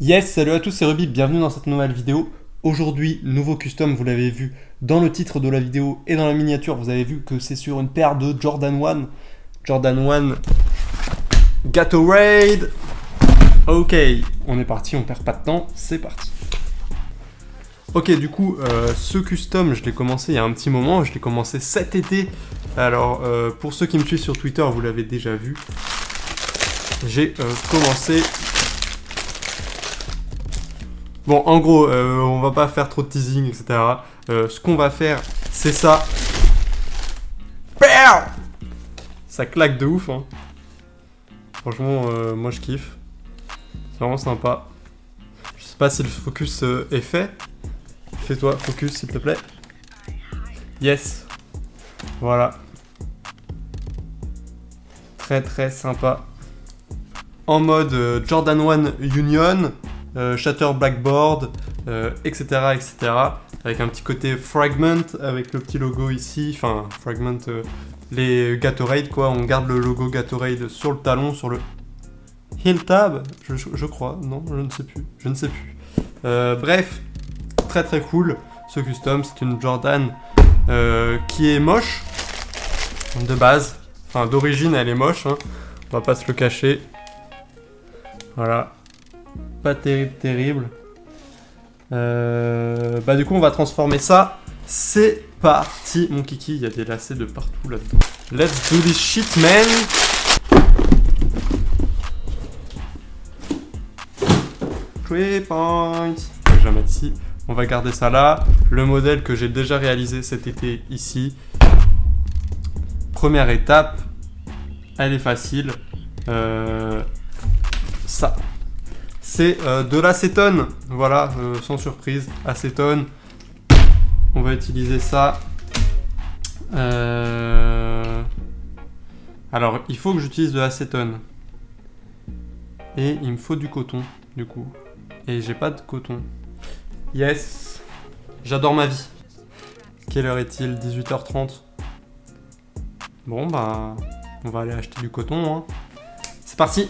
Yes, salut à tous, c'est Ruby, bienvenue dans cette nouvelle vidéo. Aujourd'hui, nouveau custom, vous l'avez vu dans le titre de la vidéo et dans la miniature, vous avez vu que c'est sur une paire de Jordan 1. Jordan 1 Gatorade. Ok, on est parti, on perd pas de temps, c'est parti. Ok, du coup, ce custom, je l'ai commencé il y a un petit moment, je l'ai commencé cet été. Alors, pour ceux qui me suivent sur Twitter, vous l'avez déjà vu. J'ai commencé... Bon, en gros, on va pas faire trop de teasing, etc. Ce qu'on va faire, c'est ça. Ça claque de ouf, hein. Franchement, moi je kiffe. C'est vraiment sympa. Je sais pas si le focus est fait. Fais-toi focus, s'il te plaît. Yes. Voilà. Très très sympa. En mode Jordan 1 Union. Shatter Blackboard, etc., etc. Avec un petit côté Fragment, avec le petit logo ici. Enfin, Fragment, les Gatorade, quoi. On garde le logo Gatorade sur le talon, sur le heel tab, je crois. Non, je ne sais plus. Je ne sais plus. Bref, très très cool. Ce custom, c'est une Jordan qui est moche, de base. Enfin, d'origine, elle est moche. Hein. On va pas se le cacher. Voilà. Pas terrible. Bah du coup on va transformer ça. C'est parti mon kiki, il y a des lacets de partout là-dedans. Let's do this shit man. Three points. Je vais mettre ici. On va garder ça là. Le modèle que j'ai déjà réalisé cet été ici. Première étape. Elle est facile. Ça. C'est de l'acétone, voilà, sans surprise, acétone. On va utiliser ça. Alors, il faut que j'utilise de l'acétone. Et il me faut du coton, du coup. Et j'ai pas de coton. Yes. J'adore ma vie. Quelle heure est-il? 18h30. Bon, bah, on va aller acheter du coton, hein. C'est parti.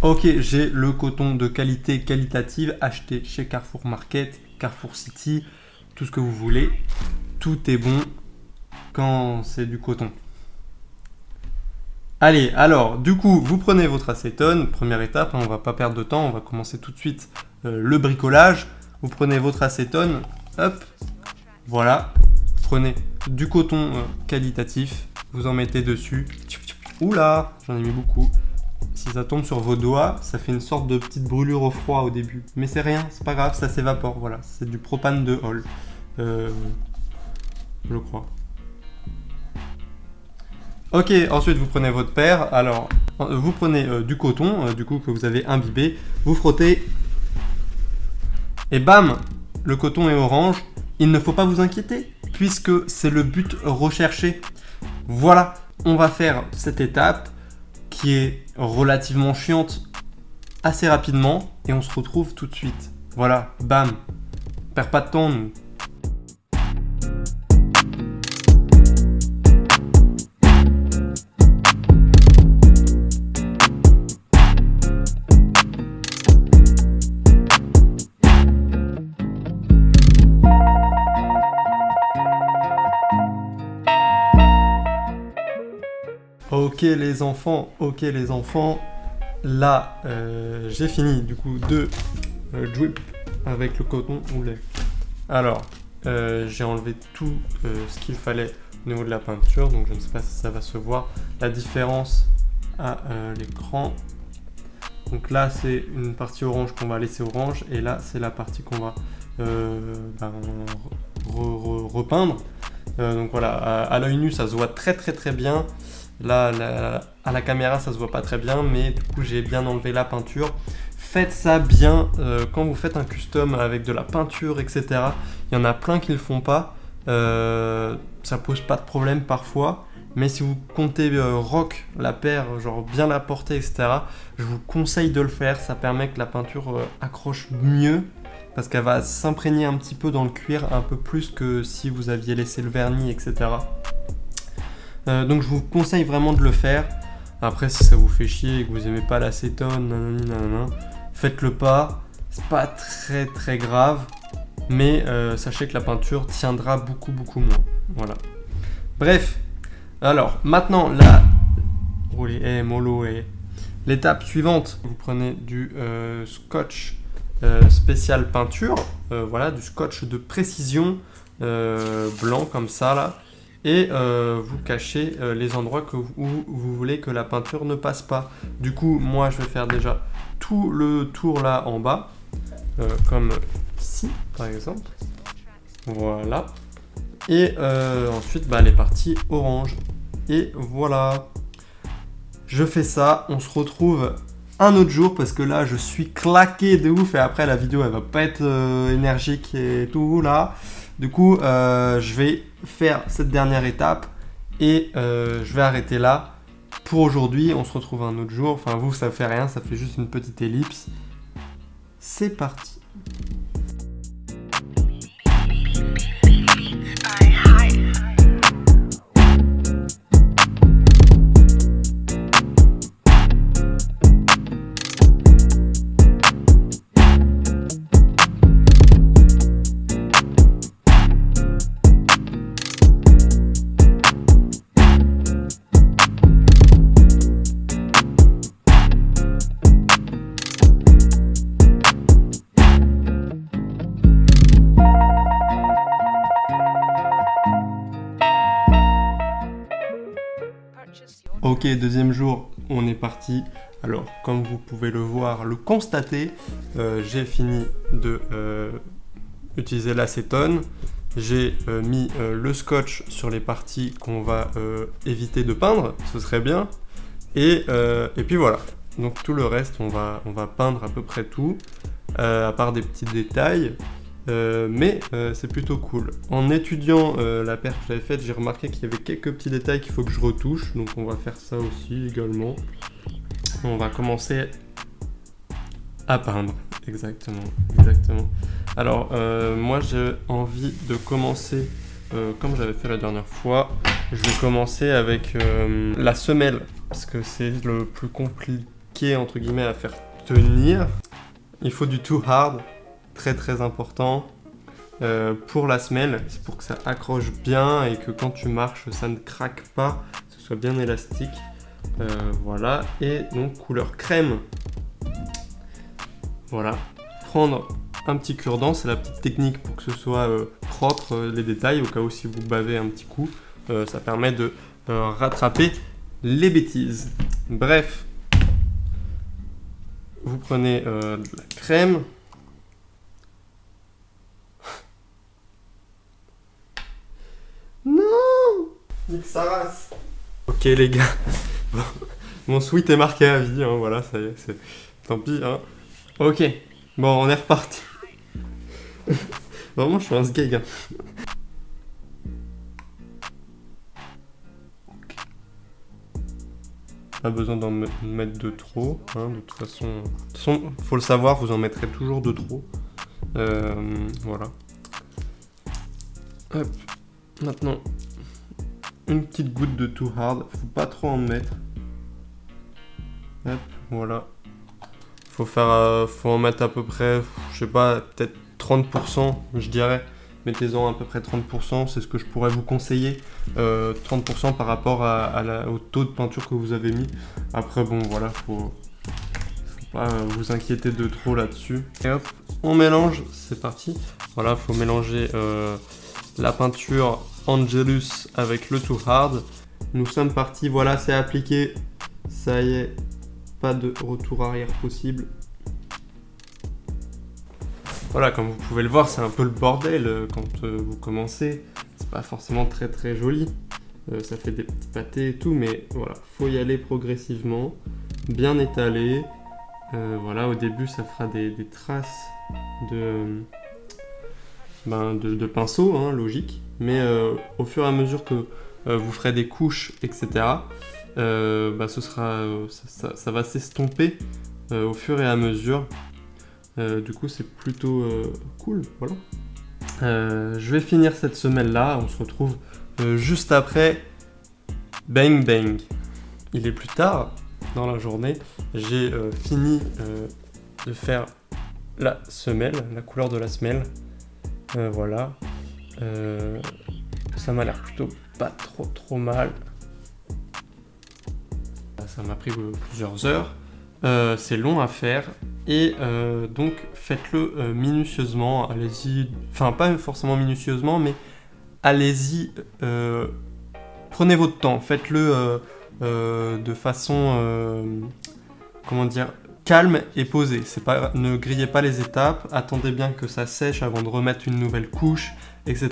Ok, j'ai le coton de qualité qualitative acheté chez Carrefour Market, Carrefour City, tout ce que vous voulez. Tout est bon quand c'est du coton. Allez, alors, du coup, vous prenez votre acétone, première étape, hein, on va pas perdre de temps, on va commencer tout de suite le bricolage. Vous prenez votre acétone, hop, voilà, prenez du coton qualitatif, vous en mettez dessus. Oula, j'en ai mis beaucoup. Si ça tombe sur vos doigts, ça fait une sorte de petite brûlure au froid au début. Mais c'est rien, c'est pas grave, ça s'évapore, voilà. C'est du propane de Hall. Je crois. Ok, ensuite vous prenez votre paire. Alors, vous prenez du coton, du coup que vous avez imbibé. Vous frottez. Et bam, le coton est orange. Il ne faut pas vous inquiéter, puisque c'est le but recherché. Voilà, on va faire cette étape qui est relativement chiante assez rapidement et on se retrouve tout de suite. Voilà, bam, on perd pas de temps nous. Ok les enfants, là j'ai fini du coup de drip avec le coton. Oula. Alors, j'ai enlevé tout ce qu'il fallait au niveau de la peinture, donc je ne sais pas si ça va se voir la différence à l'écran. Donc là, c'est une partie orange qu'on va laisser orange, et là, c'est la partie qu'on va repeindre. Donc voilà, à l'œil nu, ça se voit très bien. Là, à la caméra, ça se voit pas très bien, mais du coup, j'ai bien enlevé la peinture. Faites ça bien quand vous faites un custom avec de la peinture, etc. Il y en a plein qui le font pas. Ça pose pas de problème parfois. Mais si vous comptez rock la paire, genre bien la porter, etc., je vous conseille de le faire. Ça permet que la peinture accroche mieux, parce qu'elle va s'imprégner un petit peu dans le cuir, un peu plus que si vous aviez laissé le vernis, etc. Donc je vous conseille vraiment de le faire. Après, si ça vous fait chier et que vous aimez pas l'acétone, nanana, faites-le pas. C'est pas très grave, mais sachez que la peinture tiendra beaucoup moins. Voilà. Bref, alors maintenant l'étape suivante, vous prenez du scotch spécial peinture, voilà, du scotch de précision blanc comme ça là, et vous cachez les endroits où vous voulez que la peinture ne passe pas. Du coup, moi je vais faire déjà tout le tour là en bas, comme ici par exemple, voilà, et ensuite les parties orange, et voilà. Je fais ça, on se retrouve un autre jour, parce que là je suis claqué de ouf, et après la vidéo elle va pas être énergique et tout là. Du coup je vais faire cette dernière étape, et je vais arrêter là pour aujourd'hui. On se retrouve un autre jour, enfin vous ça fait rien, ça fait juste une petite ellipse. C'est parti. Ok, deuxième jour, on est parti. Alors, comme vous pouvez le voir, le constater, j'ai fini de utiliser l'acétone. J'ai mis le scotch sur les parties qu'on va éviter de peindre, ce serait bien. Et puis voilà. Donc tout le reste, on va peindre à peu près tout, à part des petits détails. Mais c'est plutôt cool. En étudiant la paire que j'avais faite, j'ai remarqué qu'il y avait quelques petits détails qu'il faut que je retouche, donc on va faire ça aussi également. On va commencer à peindre, exactement. Alors moi j'ai envie de commencer comme j'avais fait la dernière fois. Je vais commencer avec la semelle, parce que c'est le plus compliqué entre guillemets à faire tenir. Il faut du too hard. Très important pour la semelle, c'est pour que ça accroche bien et que quand tu marches ça ne craque pas, que ce soit bien élastique. Voilà, et donc couleur crème. Voilà, prendre un petit cure-dent, c'est la petite technique pour que ce soit propre les détails, au cas où si vous bavez un petit coup, ça permet de rattraper les bêtises. Bref, vous prenez de la crème. Nique sa race. Ok les gars, bon, mon sweat est marqué à vie, hein, voilà, ça y est, c'est... Tant pis, hein. Ok, bon, on est reparti. Vraiment, je suis un sgeg. Hein. Okay. Pas besoin d'en mettre de trop, hein, de toute façon, faut le savoir, vous en mettrez toujours de trop. Voilà. Hop, maintenant... une petite goutte de too hard, faut pas trop en mettre. Hop, voilà. Faut en mettre à peu près, je sais pas, peut-être 30%, je dirais. Mettez-en à peu près 30%, c'est ce que je pourrais vous conseiller. 30% par rapport au taux de peinture que vous avez mis. Après, bon, voilà, faut Pas vous inquiéter de trop là-dessus. Et hop, on mélange, c'est parti. Voilà, faut mélanger la peinture Angelus avec le Too Hard. Nous sommes partis, voilà, c'est appliqué. Ça y est, pas de retour arrière possible. Voilà, comme vous pouvez le voir, c'est un peu le bordel quand vous commencez. C'est pas forcément très très joli. Ça fait des petits pâtés et tout, mais voilà, faut y aller progressivement, bien étalé. Voilà, au début, ça fera des traces de pinceau, hein, logique. Mais au fur et à mesure que vous ferez des couches, etc., ce sera, ça va s'estomper au fur et à mesure. Du coup, c'est plutôt cool. Voilà. Je vais finir cette semelle-là. On se retrouve juste après. Bang bang. Il est plus tard dans la journée. J'ai fini de faire la semelle, la couleur de la semelle. Voilà. Ça m'a l'air plutôt pas trop mal. Ça m'a pris plusieurs heures. C'est long à faire. Et donc faites-le minutieusement. Allez-y. Enfin, pas forcément minutieusement, mais allez-y. Prenez votre temps. Faites-le de façon. Comment dire, calme et posée. Ne grillez pas les étapes, attendez bien que ça sèche avant de remettre une nouvelle couche, etc.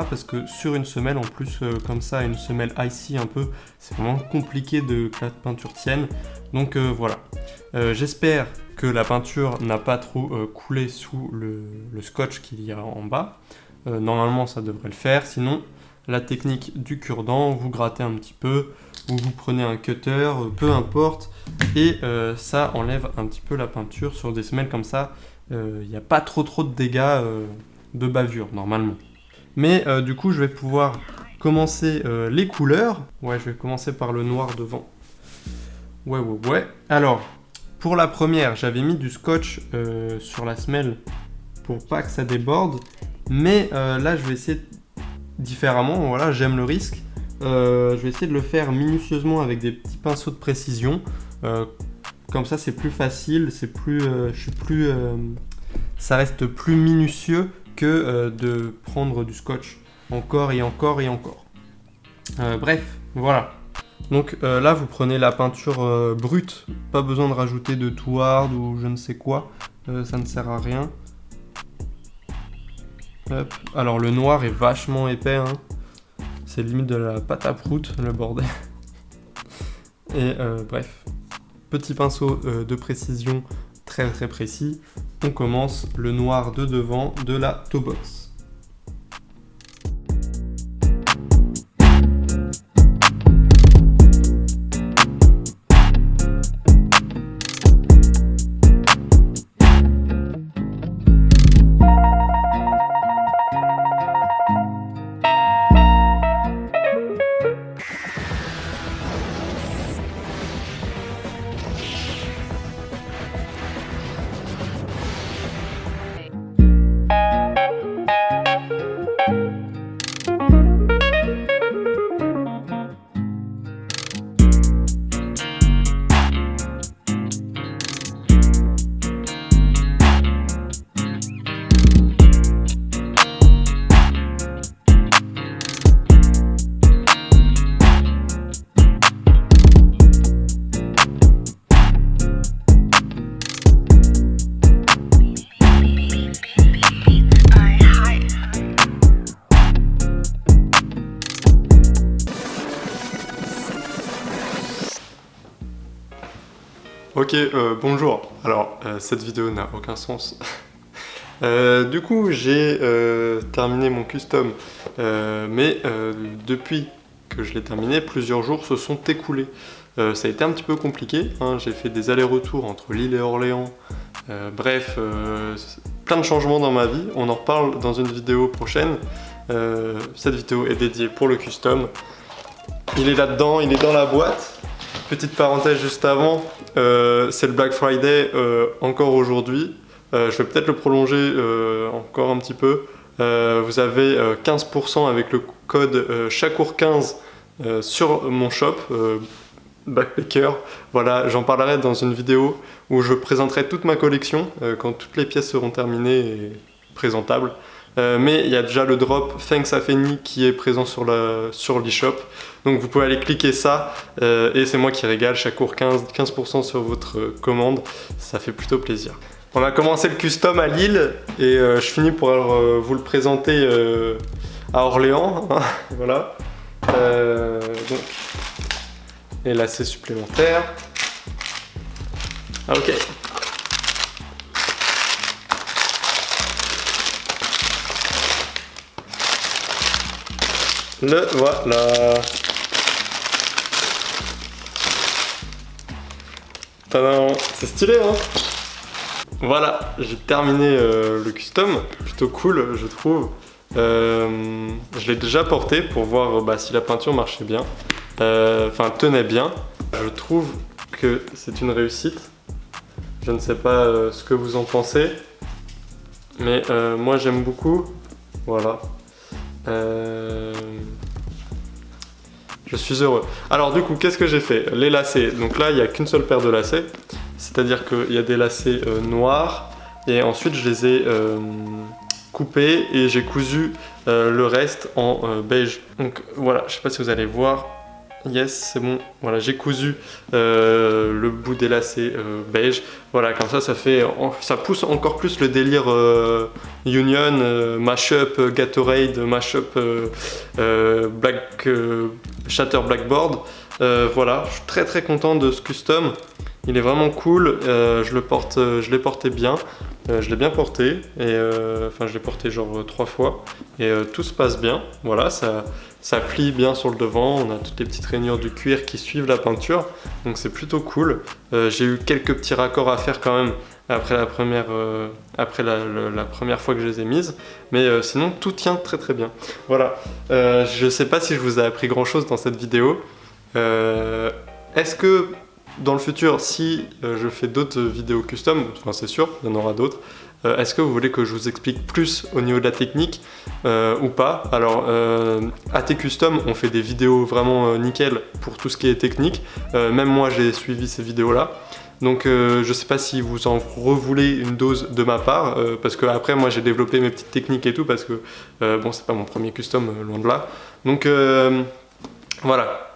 Parce que sur une semelle, en plus, comme ça, une semelle icy un peu, c'est vraiment compliqué que la peinture tienne. Donc voilà. J'espère que la peinture n'a pas trop coulé sous le scotch qu'il y a en bas. Normalement, ça devrait le faire. Sinon, la technique du cure-dent, vous grattez un petit peu, ou vous prenez un cutter, peu importe, et ça enlève un petit peu la peinture sur des semelles comme ça. Il n'y a pas trop de dégâts de bavure normalement. Mais du coup, je vais pouvoir commencer les couleurs. Ouais, je vais commencer par le noir devant. Ouais. Alors, pour la première, j'avais mis du scotch sur la semelle pour pas que ça déborde, mais là, je vais essayer différemment. Voilà, j'aime le risque. Je vais essayer de le faire minutieusement avec des petits pinceaux de précision. Comme ça, c'est plus facile, ça reste plus minutieux que de prendre du scotch encore et encore et encore. Bref, voilà. Donc là, vous prenez la peinture brute, pas besoin de rajouter de Too Hard ou je ne sais quoi, ça ne sert à rien. Hop. Alors le noir est vachement épais, hein. C'est limite de la pâte à prout, le bordel. Et bref, petit pinceau de précision très précis. On commence le noir de devant de la toe box. Ok, bonjour. Alors, cette vidéo n'a aucun sens. Du coup, j'ai terminé mon custom, mais depuis que je l'ai terminé, plusieurs jours se sont écoulés. Ça a été un petit peu compliqué, hein. J'ai fait des allers-retours entre Lille et Orléans. Bref, plein de changements dans ma vie. On en reparle dans une vidéo prochaine. Cette vidéo est dédiée pour le custom. Il est là-dedans, il est dans la boîte. Petite parenthèse juste avant, c'est le Black Friday encore aujourd'hui. Je vais peut-être le prolonger encore un petit peu. Vous avez 15% avec le code Chakour15 sur mon shop. backpacker. Voilà, j'en parlerai dans une vidéo où je présenterai toute ma collection quand toutes les pièces seront terminées et présentables. Mais il y a déjà le drop Thanks à Feni qui est présent sur l'eShop. Donc vous pouvez aller cliquer ça et c'est moi qui régale chaque cours 15% sur votre commande. Ça fait plutôt plaisir. On a commencé le custom à Lille et je finis pour vous le présenter à Orléans. Voilà. Donc, et lacets supplémentaires. Ah, ok. Le voilà. Tadam, c'est stylé hein. Voilà, j'ai terminé le custom, plutôt cool je trouve. Je l'ai déjà porté pour voir si la peinture marchait bien, enfin tenait bien. Je trouve que c'est une réussite. Je ne sais pas ce que vous en pensez, mais moi j'aime beaucoup. Voilà. Je suis heureux. Alors du coup, qu'est-ce que j'ai fait? Les lacets, donc là il n'y a qu'une seule paire de lacets, c'est-à-dire qu'il y a des lacets noirs, et ensuite je les ai coupés et j'ai cousu le reste en beige. Donc voilà, je sais pas si vous allez voir. Yes, c'est bon. Voilà, j'ai cousu le bout des lacets beige. Voilà, comme ça pousse encore plus le délire Union, Mashup, Gatorade, Mashup, Shatter Blackboard. Voilà, je suis très très content de ce custom. Il est vraiment cool. Je l'ai porté bien. Je l'ai bien porté. Et enfin, je l'ai porté genre 3 fois. Et tout se passe bien. Voilà, ça plie bien sur le devant, on a toutes les petites rainures du cuir qui suivent la peinture, donc c'est plutôt cool. J'ai eu quelques petits raccords à faire quand même après la première fois que je les ai mises, mais sinon tout tient très très bien. Voilà, je sais pas si je vous ai appris grand chose dans cette vidéo. Est-ce que dans le futur, si je fais d'autres vidéos custom, enfin c'est sûr, il y en aura d'autres, est-ce que vous voulez que je vous explique plus au niveau de la technique ou pas? Alors, AT Custom, on fait des vidéos vraiment nickel pour tout ce qui est technique. Même moi, j'ai suivi ces vidéos-là. Donc, je sais pas si vous en revoulez une dose de ma part, parce que après, moi, j'ai développé mes petites techniques et tout, parce que, bon, c'est pas mon premier custom, loin de là. Donc, voilà.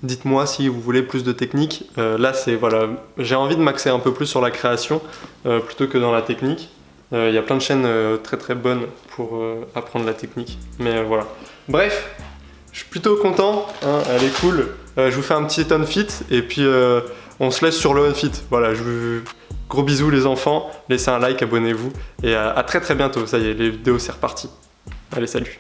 Dites-moi si vous voulez plus de technique. Là, voilà, j'ai envie de m'axer un peu plus sur la création plutôt que dans la technique. Il y a plein de chaînes très très bonnes pour apprendre la technique. Mais voilà. Bref, je suis plutôt content. Hein, elle est cool. Je vous fais un petit unfit et puis on se laisse sur le unfit. Voilà, gros bisous les enfants. Laissez un like, abonnez-vous et à très très bientôt. Ça y est, les vidéos c'est reparti. Allez, salut.